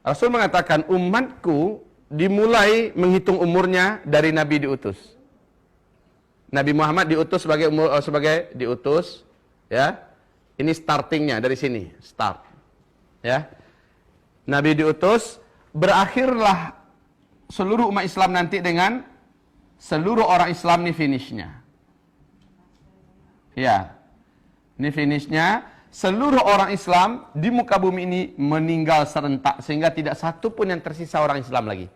Rasul mengatakan umatku dimulai menghitung umurnya dari Nabi diutus. Nabi Muhammad diutus sebagai diutus, ya. Ini startingnya dari sini, start. Ya. Nabi diutus, berakhirlah seluruh umat Islam nanti dengan seluruh orang Islam nih finishnya. Ya. Ini finishnya, seluruh orang Islam di muka bumi ini meninggal serentak sehingga tidak satu pun yang tersisa orang Islam lagi.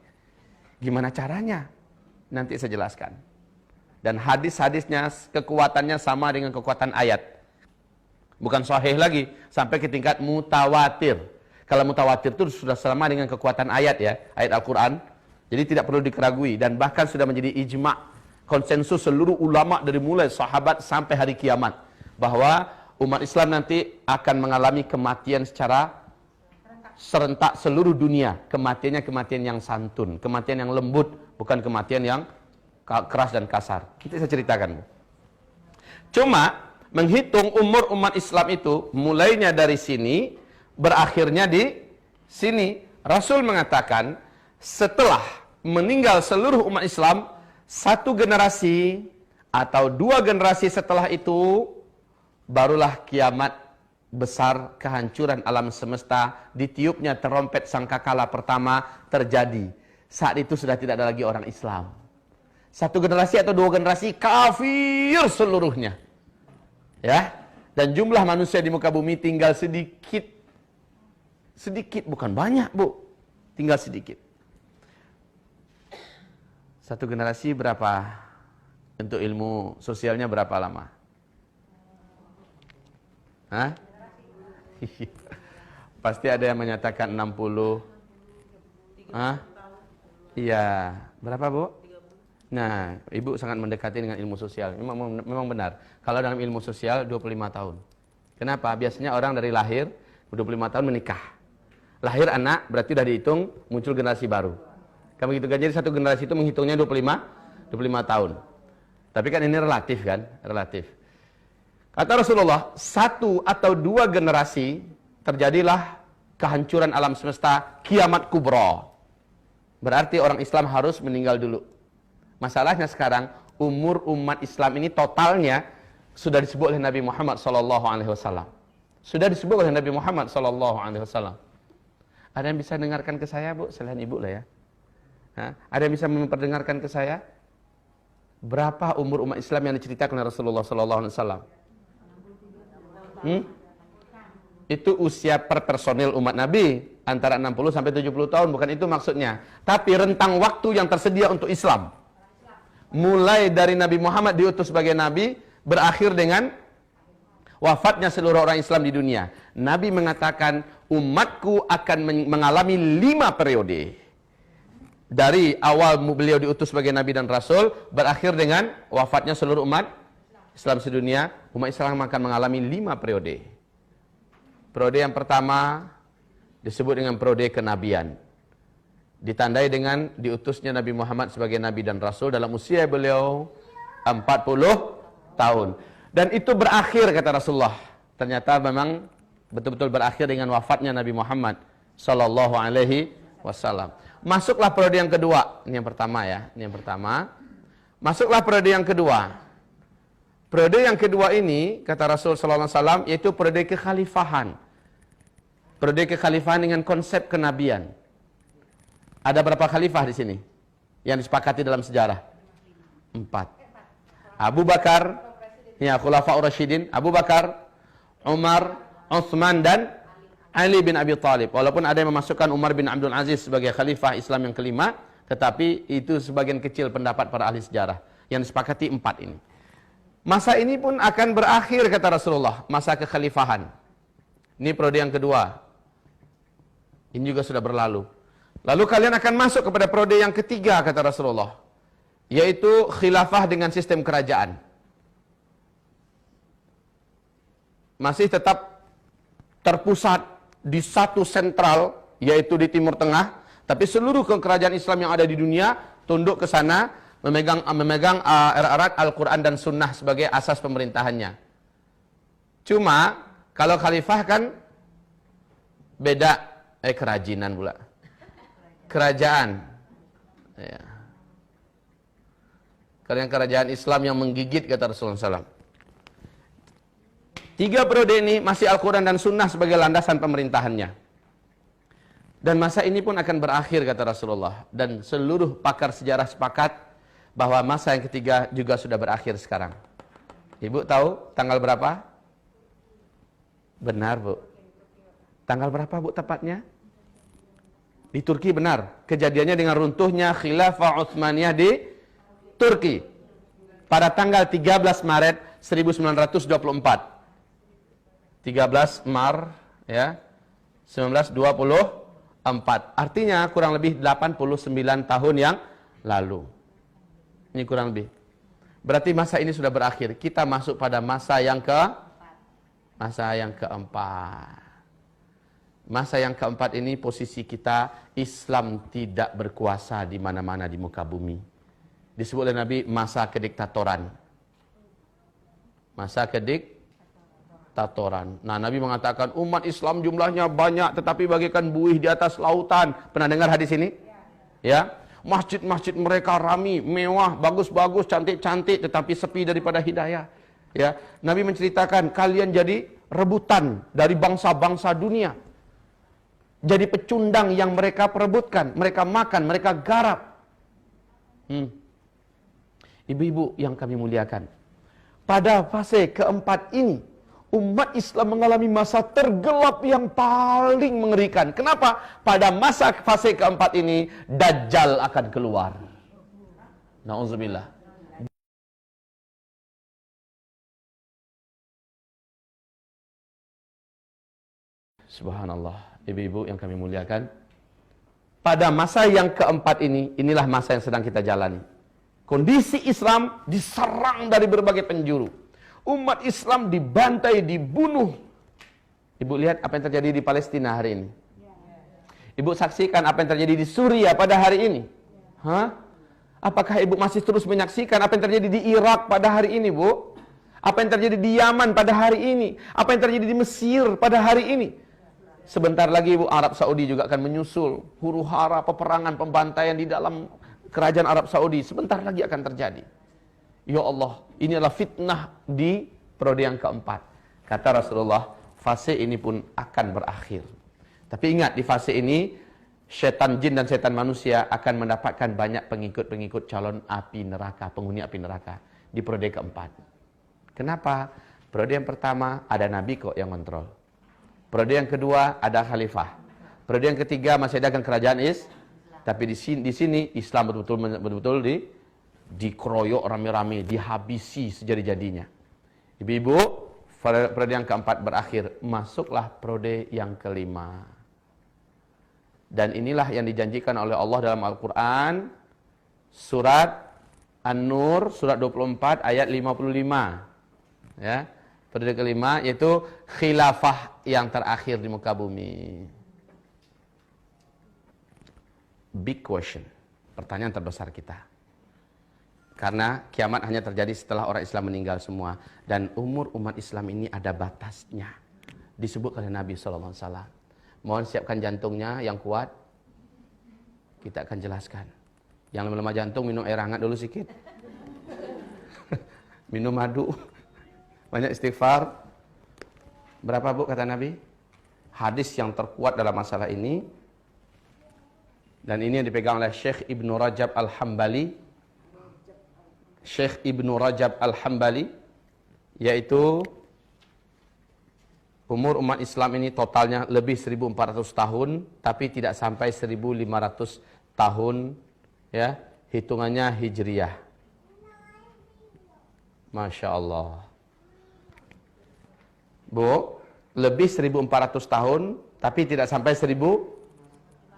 Gimana caranya? Nanti saya jelaskan. Dan hadis-hadisnya kekuatannya sama dengan kekuatan ayat. Bukan sahih lagi, sampai ke tingkat mutawatir. Kalau mutawatir itu sudah sama dengan kekuatan ayat ya, ayat Al-Quran. Jadi tidak perlu dikeragui dan bahkan sudah menjadi ijma', konsensus seluruh ulama dari mulai sahabat sampai hari kiamat bahwa umat Islam nanti akan mengalami kematian secara serentak seluruh dunia. Kematiannya kematian yang santun, kematian yang lembut, bukan kematian yang keras dan kasar. Nanti saya ceritakan. Cuma menghitung umur umat Islam itu mulainya dari sini, berakhirnya di sini. Rasul mengatakan setelah meninggal seluruh umat Islam, satu generasi atau dua generasi setelah itu barulah kiamat besar, kehancuran alam semesta, ditiupnya terompet sangkakala pertama terjadi. Saat itu sudah tidak ada lagi orang Islam. Satu generasi atau dua generasi kafir seluruhnya. Ya, dan jumlah manusia di muka bumi tinggal sedikit. Sedikit, bukan banyak, Bu. Tinggal sedikit. Satu generasi berapa? Untuk ilmu sosialnya berapa lama? Hah? Pasti ada yang menyatakan 60. Hah? Iya. Berapa, Bu? Nah, Ibu sangat mendekati dengan ilmu sosial. Memang benar. Kalau dalam ilmu sosial 25 tahun. Kenapa? Biasanya orang dari lahir 25 tahun menikah. Lahir anak berarti sudah dihitung muncul generasi baru. Kan begitu kan? Jadi satu generasi itu menghitungnya 25 tahun. Tapi kan ini relatif kan? Relatif. Kata Rasulullah, satu atau dua generasi terjadilah kehancuran alam semesta, kiamat kubra. Berarti orang Islam harus meninggal dulu. Masalahnya sekarang umur umat Islam ini totalnya sudah disebut oleh Nabi Muhammad SAW. Sudah disebut oleh Nabi Muhammad SAW. Ada yang bisa dengarkan ke saya, Bu? Selain Ibu lah ya. Ada yang bisa memperdengarkan ke saya? Berapa umur umat Islam yang diceritakan oleh Rasulullah SAW? Itu usia per personil umat Nabi antara 60 sampai 70 tahun, bukan itu maksudnya. Tapi rentang waktu yang tersedia untuk Islam. Mulai dari Nabi Muhammad diutus sebagai Nabi, berakhir dengan wafatnya seluruh orang Islam di dunia. Nabi mengatakan, umatku akan mengalami 5 periode. Dari awal beliau diutus sebagai Nabi dan Rasul, berakhir dengan wafatnya seluruh umat Islam sedunia. Umat Islam akan mengalami 5 periode. Periode yang pertama disebut dengan periode kenabian. Ditandai dengan diutusnya Nabi Muhammad sebagai Nabi dan Rasul dalam usia beliau 40 tahun. Dan itu berakhir, kata Rasulullah. Ternyata memang betul-betul berakhir dengan wafatnya Nabi Muhammad Sallallahu Alaihi Wasallam. Masuklah periode yang kedua. Ini yang pertama ya. Ini yang pertama. Masuklah periode yang kedua. Periode yang kedua ini, kata Rasul Sallallahu Alaihi Wasallam, yaitu periode kekhalifahan. Periode kekhalifahan dengan konsep kenabian. Ada berapa khalifah di sini yang disepakati dalam sejarah? 4. Abu Bakar, ya, Khulafaur Rasyidin, Abu Bakar, Umar, Utsman dan Ali bin Abi Thalib. Walaupun ada yang memasukkan Umar bin Abdul Aziz sebagai khalifah Islam yang kelima, tetapi itu sebagian kecil pendapat para ahli sejarah. Yang disepakati 4 ini. Masa ini pun akan berakhir, kata Rasulullah, masa kekhalifahan. Ini periode yang kedua. Ini juga sudah berlalu. Lalu kalian akan masuk kepada periode yang ketiga, kata Rasulullah, yaitu khilafah dengan sistem kerajaan. Masih tetap terpusat di satu sentral, yaitu di Timur Tengah, tapi seluruh kerajaan Islam yang ada di dunia tunduk ke sana, memegang erat-erat Al-Quran dan Sunnah sebagai asas pemerintahannya. Cuma kalau khalifah kan beda, kerajinan pula. kerajaan. Ya. Karena kerajaan Islam yang menggigit, kata Rasulullah SAW. 3 periode ini masih Al-Quran dan Sunnah sebagai landasan pemerintahannya. Dan masa ini pun akan berakhir, kata Rasulullah. Dan seluruh pakar sejarah sepakat bahwa masa yang ketiga juga sudah berakhir sekarang. Ibu tahu tanggal berapa? Benar, Bu. Tanggal berapa, Bu, tepatnya? Di Turki, benar. Kejadiannya dengan runtuhnya Khilafah Utsmaniyah di Turki pada tanggal 13 Maret 1924. 13 Maret ya, 1924. Artinya kurang lebih 89 tahun yang lalu. Ini kurang lebih. Berarti masa ini sudah berakhir. Kita masuk pada masa yang keempat. Masa yang keempat ini posisi kita Islam tidak berkuasa di mana-mana di muka bumi. Disebut oleh Nabi masa kediktatoran. Masa kediktatoran. Nah, Nabi mengatakan umat Islam jumlahnya banyak tetapi bagaikan buih di atas lautan. Pernah dengar hadis ini? Ya. Masjid-masjid mereka rami, mewah, bagus-bagus, cantik-cantik tetapi sepi daripada hidayah. Ya. Nabi menceritakan kalian jadi rebutan dari bangsa-bangsa dunia. Jadi pecundang yang mereka perebutkan, mereka makan, mereka garap. Ibu-ibu yang kami muliakan, pada fase keempat ini, umat Islam mengalami masa tergelap yang paling mengerikan. Kenapa? Pada masa fase keempat ini, Dajjal akan keluar. Na'udzubillah. Subhanallah. Ibu-ibu yang kami muliakan, pada masa yang keempat ini, inilah masa yang sedang kita jalani. Kondisi Islam diserang dari berbagai penjuru. Umat Islam dibantai, dibunuh. Ibu lihat apa yang terjadi di Palestina hari ini. Ibu saksikan apa yang terjadi di Suriah pada hari ini. Apakah ibu masih terus menyaksikan apa yang terjadi di Irak pada hari ini, Bu? Apa yang terjadi di Yaman pada hari ini? Apa yang terjadi di Mesir pada hari ini? Sebentar lagi, Bu, Arab Saudi juga akan menyusul. Huru-hara, peperangan, pembantaian di dalam kerajaan Arab Saudi sebentar lagi akan terjadi. Ya Allah, ini adalah fitnah di periode yang keempat. Kata Rasulullah, fase ini pun akan berakhir. Tapi ingat, di fase ini setan jin dan setan manusia akan mendapatkan banyak pengikut-pengikut calon api neraka, penghuni api neraka di periode keempat. Kenapa? Periode yang pertama ada nabi kok yang kontrol. Periode yang kedua ada khalifah. Periode yang ketiga masih ada kerajaan tapi di sini Islam betul-betul dikeroyok rame-rame, dihabisi sejadi-jadinya. Ibu-ibu, periode yang keempat berakhir, masuklah periode yang kelima. Dan inilah yang dijanjikan oleh Allah dalam Al-Quran, surat An-Nur, surat 24 ayat 55. Ya, periode kelima yaitu khilafah yang terakhir di muka bumi. Big question, pertanyaan terbesar kita. Karena kiamat hanya terjadi setelah orang Islam meninggal semua. Dan umur umat Islam ini ada batasnya. Disebut oleh Nabi SAW. Mohon siapkan jantungnya yang kuat. Kita akan jelaskan. Yang lemah jantung minum air hangat dulu sedikit. Minum madu. Banyak istighfar. Berapa, Bu, kata Nabi? Hadis yang terkuat dalam masalah ini. Dan ini yang dipegang oleh Syekh Ibnu Rajab Al-Hambali. Syekh Ibnu Rajab Al-Hambali, yaitu umur umat Islam ini totalnya lebih 1400 tahun, tapi tidak sampai 1500 tahun, ya, hitungannya Hijriyah. Masya Allah. Bu, lebih 1400 tahun, tapi tidak sampai 1000.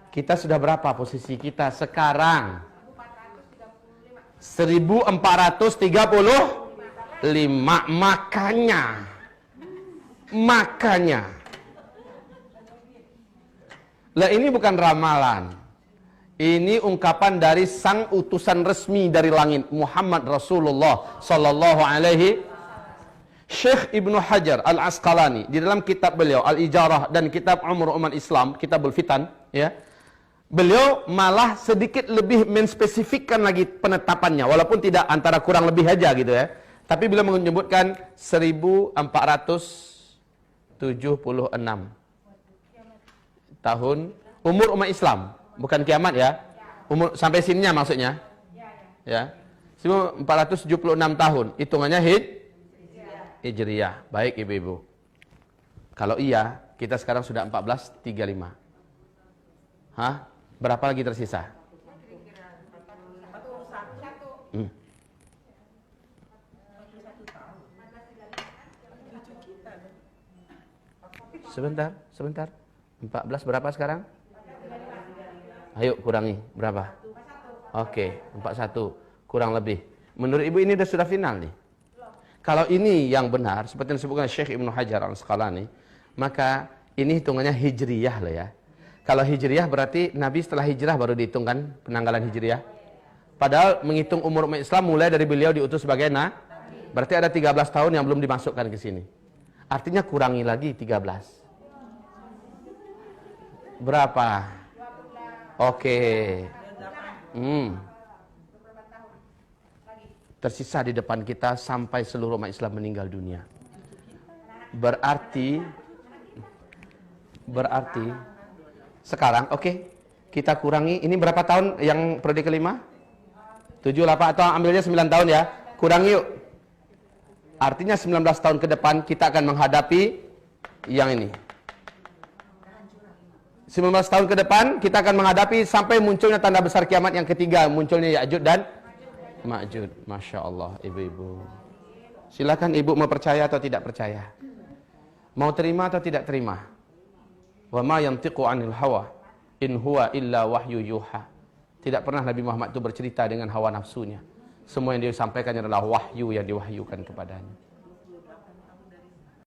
Kita sudah berapa posisi kita sekarang? 1435. Makanya. Lah ini bukan ramalan. Ini ungkapan dari sang utusan resmi dari langit, Muhammad Rasulullah sallallahu alaihi. Syekh Ibnu Hajar Al-Asqalani di dalam kitab beliau Al-Ijarah dan kitab Umur Umat Islam, Kitabul Fitan, ya, Beliau malah sedikit lebih menspesifikkan lagi penetapannya, walaupun tidak antara kurang lebih aja gitu ya. Tapi beliau menyebutkan 1476 tahun umur umat Islam, bukan kiamat ya. Umur sampai sininya maksudnya. Ya. 1476 tahun, hitungannya Hijriyah. Baik ibu-ibu. Kalau iya, kita sekarang sudah 1435. Hah? Berapa lagi tersisa? Sebentar. 14 berapa sekarang? Ayo kurangi, berapa? Oke, 41, kurang lebih. Menurut ibu ini sudah final nih. Kalau ini yang benar, seperti yang disebutkan Syekh Ibnu Hajar Al-Asqalani, maka ini hitungannya Hijriyah loh ya. Kalau Hijriyah berarti Nabi setelah hijrah baru dihitungkan penanggalan Hijriyah. Padahal menghitung umur umat Islam mulai dari beliau diutus sebagai berarti ada 13 tahun yang belum dimasukkan ke sini. Artinya kurangi lagi 13. Berapa? Oke. Tersisa di depan kita sampai seluruh umat Islam meninggal dunia. Berarti sekarang kita kurangi, ini berapa tahun yang periode kelima? 7, 8 atau ambilnya 9 tahun ya. Kurangi yuk. Artinya 19 tahun ke depan kita akan menghadapi yang ini. 19 tahun ke depan kita akan menghadapi sampai munculnya tanda besar kiamat yang ketiga, munculnya Ya'juj dan Ma'juj. Masya Allah ibu-ibu. Silakan ibu mau percaya atau tidak percaya. Mau terima atau tidak terima. Wa ma yantiqu 'anil hawa in huwa illa wahyu yuha. Tidak pernah Nabi Muhammad itu bercerita dengan hawa nafsunya. Semua yang dia sampaikan adalah wahyu yang diwahyukan kepadanya.